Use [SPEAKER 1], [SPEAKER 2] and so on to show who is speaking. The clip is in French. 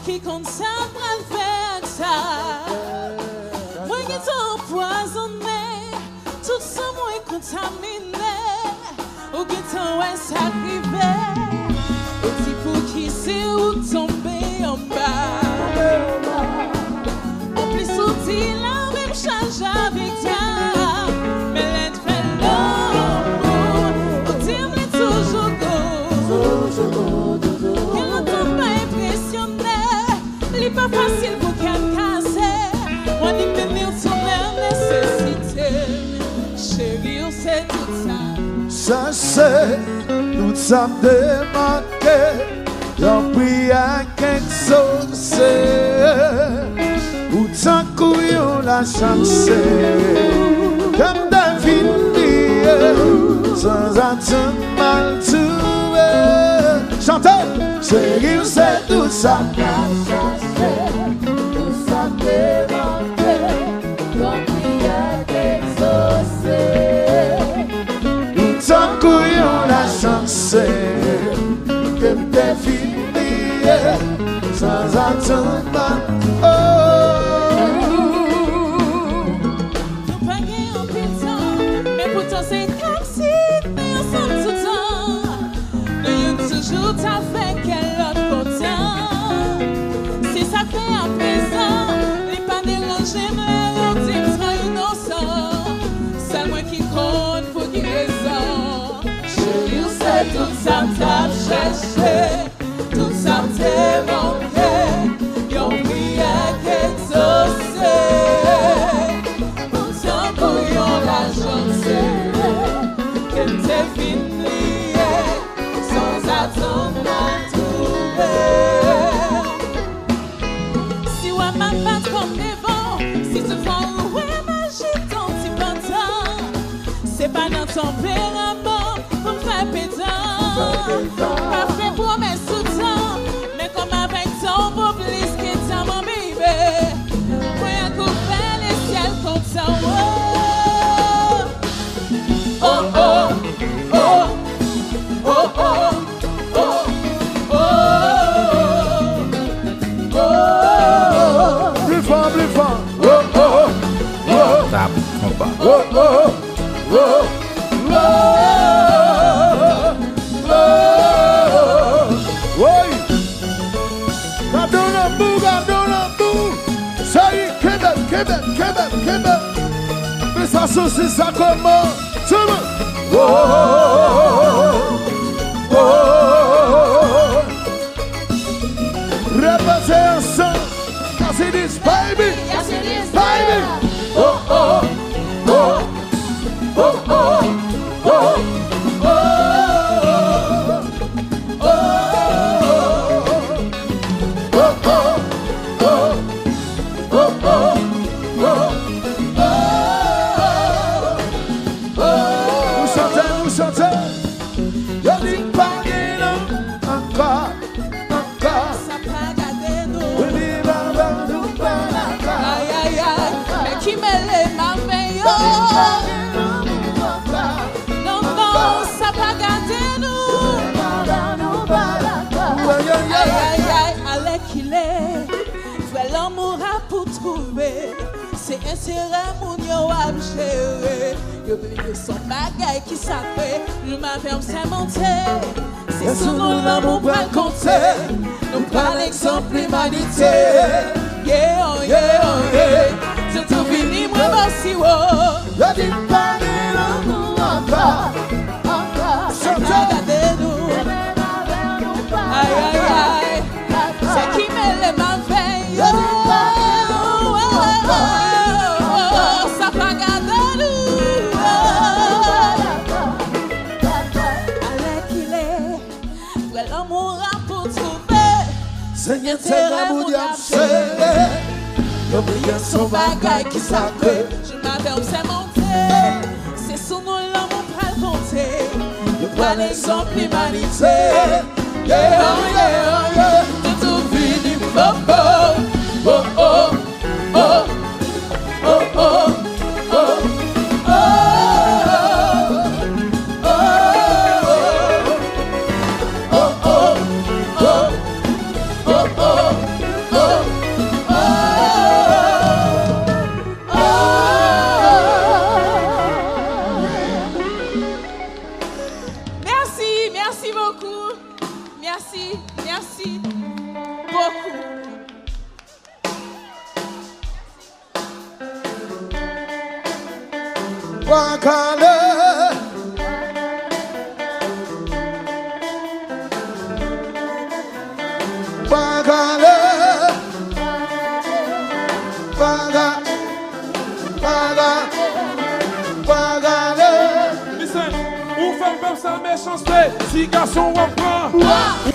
[SPEAKER 1] qui compte ça pour faire ça. Moi qui t'ai empoisonné, tout ça moi contaminé. Ou qui t'en ouais s'arriver. Et si pour qui c'est où tomber en bas. En plus outil la même change avec toi. Mais l'être fait l'amour. Ou dire-le toujours go. Qu'elle n'entend pas impressionné. Il pas facile pour qu'elle casse. Moi dit venir son nécessité. Chérie, c'est tout ça.
[SPEAKER 2] Ça c'est tout ça démarqué. J'en prie à quelque chose. Ou tant qu'on la chance. Comme David dit, sans attendre mal trouvé. Chantez, chérie, c'est tout ça.
[SPEAKER 3] Tout ça démarqué. J'en prie à quelque chose.
[SPEAKER 2] Tant qu'on la chance que t'es fini sans attendre. Oh,
[SPEAKER 1] nous pas gagner en temps, mais pourtant c'est comme si nous ensemble tout le temps. Nous toujours t'as fait quel autre content. C'est ça fait à présent, les pas dérangés, mais on dit que sois innocent. C'est moi qui compte pour qui raison. C'est tout ça t'a cherché, tout ça t'est manqué. Y'en prière qu'exaucé. Pourtant pour y'en la chance, qu'elle t'est finie, sans attendre à trouver. Si ouais ma patte comme des vents, si tu fais ouais magie ton petit pantin, c'est pas dans ton tempérament. Pas fait pour mes soutiens, mais comme avec ton beau bliss qui t'a mon bébé. Pour un coup faire les ciels comme ça. Oh oh oh oh oh oh oh oh.
[SPEAKER 2] plus fort, plus fort. Oh oh oh.
[SPEAKER 4] Tap, combat.
[SPEAKER 2] Oh oh oh. Oui, Gadona boo. Ça y est, Québec. Mais ça c'est ça comment? Tout le monde. Oh, oh, oh. Répétez ensemble. Yes it is, baby.
[SPEAKER 3] Yes it is,
[SPEAKER 2] baby. Oh, oh, oh, oh, oh, oh.
[SPEAKER 1] L'amour a pour trouver, c'est un serré mon yo a chéri. Yo oublié son bagaille qui s'appelle, je m'appelle c'est monté. C'est sous nous l'amour pour le compter. Nous prenons l'exemple l'humanité. Yeah, oh yeah, oh yeah. C'est tout fini, moi voici oh.
[SPEAKER 2] Y'a dit pas de l'amour encore.
[SPEAKER 1] Regardez-nous. Aïe aïe aïe. C'est qui met les mains veilles. Ça va garder nous. Allez qu'il est, ouais l'amour a pour trouver.
[SPEAKER 2] Seigneur terre mon diable c'est. Y'a oublié son
[SPEAKER 1] Bagaille qui s'appelle, je m'appelle c'est monté. C'est sous nous l'amour pour le compter. Le point l'exemple l'humanité. Yeah, oh yeah, oh yeah. Tout fini, oh oh, oh oh, oh, oh, oh, oh, oh, oh, oh, oh, oh, Merci beaucoup. Merci beaucoup.
[SPEAKER 2] Wakale. Wakale.
[SPEAKER 4] Listen, ou femme comme ça méchanceté, si garçon on prend.